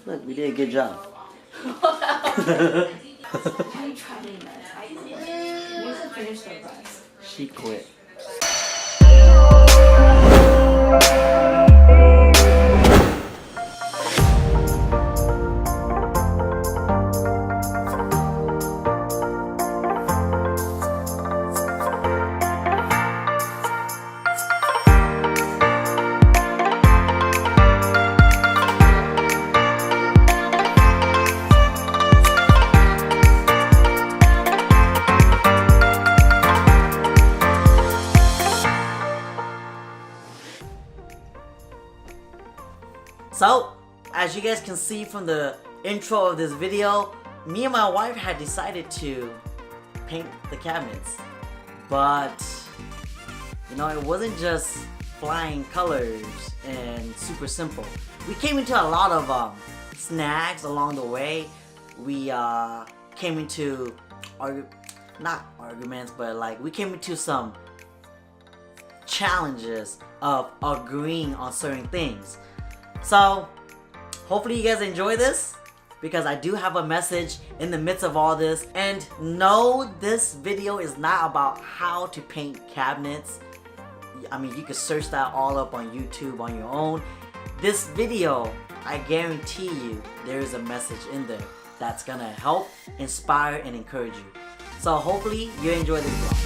Look, we did a good job. She quit. So, as you guys can see from the intro of this video, me and my wife had decided to paint the cabinets. But, you know, it wasn't just flying colors and super simple. We came into a lot of snags along the way. We came into, not arguments, but like we came into some challenges of agreeing on certain things. So, hopefully you guys enjoy this, because I do have a message in the midst of all this. And no, this video is not about how to paint cabinets. I mean, you can search that all up on YouTube on your own. This video, I guarantee you, there is a message in there that's gonna help, inspire, and encourage you. So hopefully you enjoy this vlog.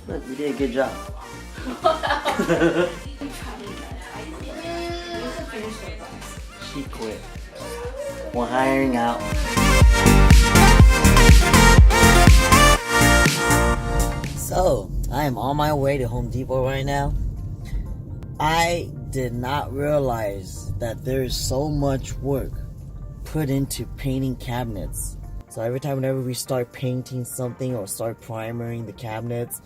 Look, we did a good job. She quit. We're hiring out. So, I am on my way to Home Depot right now. I did not realize that there is so much work put into painting cabinets. So every time whenever we start painting something or start primering the cabinets,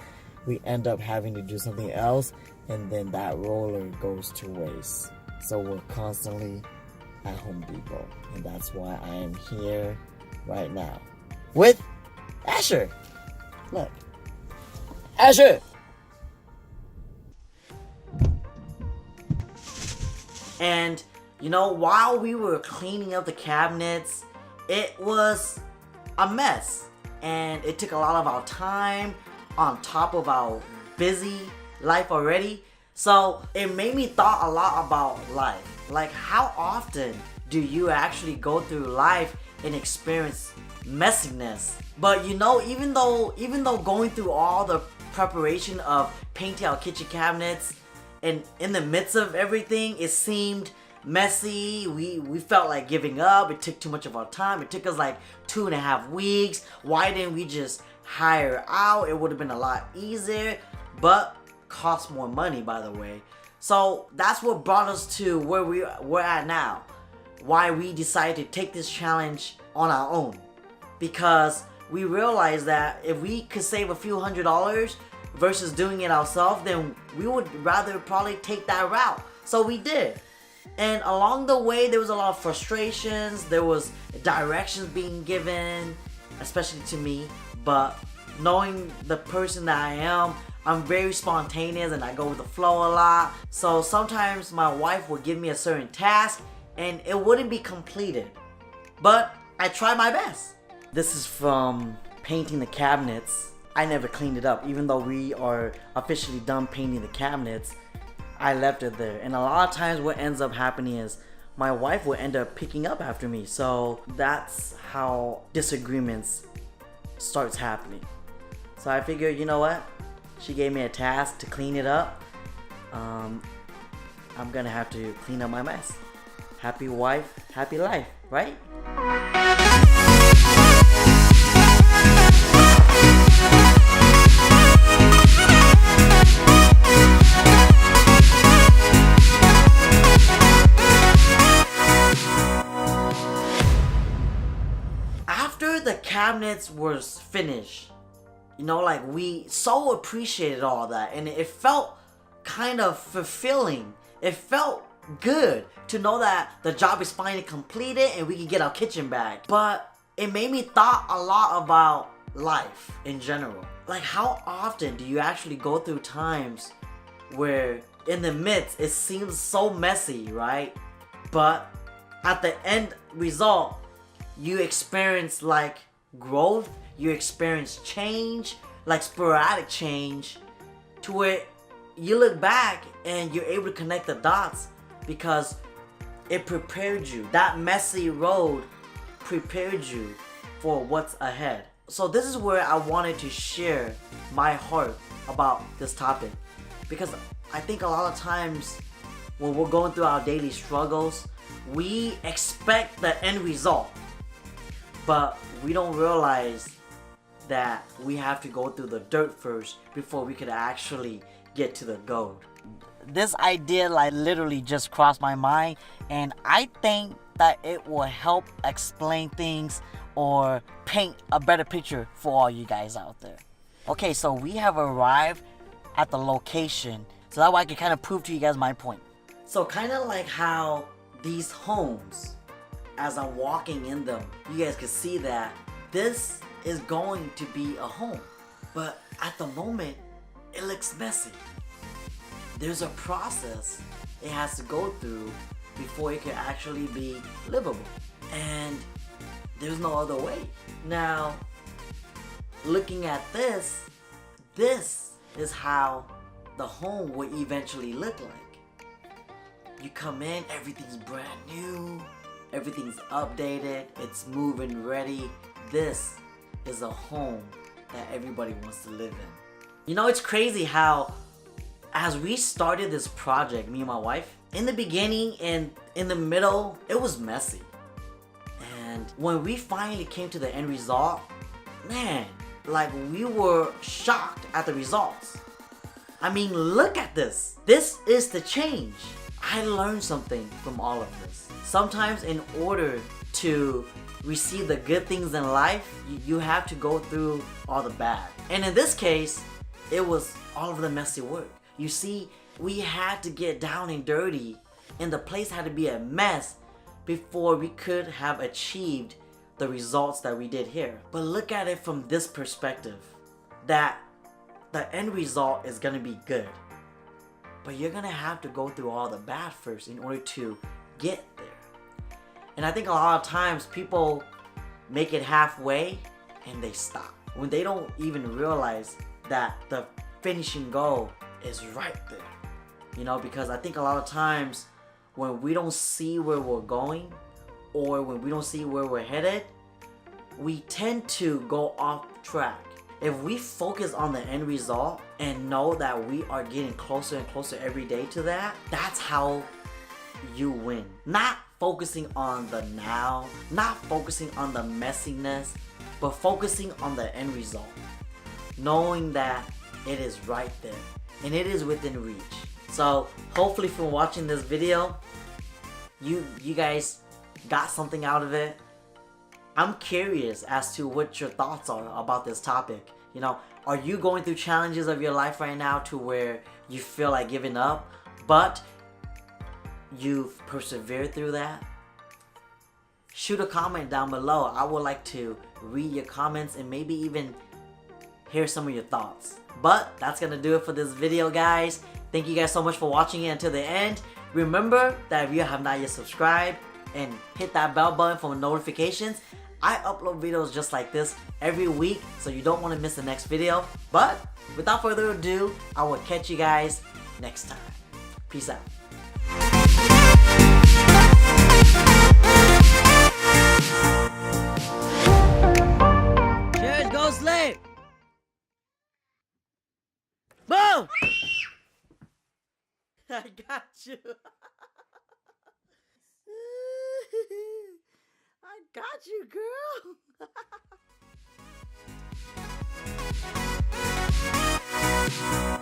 we end up having to do something else, and then that roller goes to waste. So we're constantly at Home Depot, and that's why I am here right now with Asher. Look, Asher. And you know, while we were cleaning up the cabinets, it was a mess, and it took a lot of our time on top of our busy life already. So it made me thought a lot about life. Like, how often do you actually go through life and experience messiness? But you know, even though going through all the preparation of painting our kitchen cabinets, and in the midst of everything, it seemed messy. We felt like giving up. It took too much of our time. It took us like 2.5 weeks. Why didn't we just hire out? It would have been a lot easier, but cost more money, by the way. So that's what brought us to where we're at now. Why we decided to take this challenge on our own, because we realized that if we could save a few $100s versus doing it ourselves, then we would rather probably take that route. So we did. And along the way, there was a lot of frustrations, there was directions being given, especially to me. But knowing the person that I am, I'm very spontaneous and I go with the flow a lot. So sometimes my wife would give me a certain task and it wouldn't be completed. But I try my best. This is from painting the cabinets. I never cleaned it up. Even though we are officially done painting the cabinets, I left it there. And a lot of times what ends up happening is my wife will end up picking up after me. So that's how disagreements starts happening. So I figured, you know what? She gave me a task to clean it up. I'm gonna have to clean up my mess. Happy wife, happy life, right? After the cabinets was finished, like we so appreciated all that, and it felt kind of fulfilling. It felt good to know that the job is finally completed and we can get our kitchen back. But it made me thought a lot about life in general. Like, how often do you actually go through times where in the midst it seems so messy, right? But at the end result, you experience like growth, you experience change, like sporadic change, to where you look back and you're able to connect the dots because it prepared you. That messy road prepared you for what's ahead. So this is where I wanted to share my heart about this topic, because I think a lot of times when we're going through our daily struggles, we expect the end result, but we don't realize that we have to go through the dirt first before we could actually get to the gold. This idea like literally just crossed my mind, and I think that it will help explain things or paint a better picture for all you guys out there. Okay, so we have arrived at the location, so that way I can kind of prove to you guys my point. So kind of like how these homes, as I'm walking in them, you guys can see that this is going to be a home, but at the moment it looks messy. There's a process it has to go through before it can actually be livable, and there's no other way. Now, looking at this is how the home will eventually look like. You come in, everything's brand new, everything's updated, it's moving ready. This is a home that everybody wants to live in. It's crazy how as we started this project, me and my wife, in the beginning and in the middle, it was messy. And when we finally came to the end result, man, like we were shocked at the results. I mean, look at this. This is the change. I learned something from all of this. Sometimes in order to receive the good things in life, you have to go through all the bad. And in this case, it was all of the messy work. You see, we had to get down and dirty, and the place had to be a mess before we could have achieved the results that we did here. But look at it from this perspective, that the end result is gonna be good, but you're gonna have to go through all the bad first in order to get there. And I think a lot of times people make it halfway and they stop when they don't even realize that the finishing goal is right there. Because I think a lot of times when we don't see where we're going, or when we don't see where we're headed, we tend to go off track. If we focus on the end result and know that we are getting closer and closer every day to that, that's how you win. Not focusing on the now, not focusing on the messiness, but focusing on the end result. Knowing that it is right there and it is within reach. So hopefully from watching this video, you guys got something out of it. I'm curious as to what your thoughts are about this topic. Are you going through challenges of your life right now to where you feel like giving up, but you've persevered through that, shoot a comment down below. I would like to read your comments and maybe even hear some of your thoughts. But that's gonna do it for this video, guys. Thank you guys so much for watching it until the end. Remember that if you have not yet subscribed and hit that bell button for notifications, I upload videos just like this every week, so you don't want to miss the next video. But without further ado, I will catch you guys next time. Peace out. Cheers, go sleep! Boom! I got you. I got you, girl.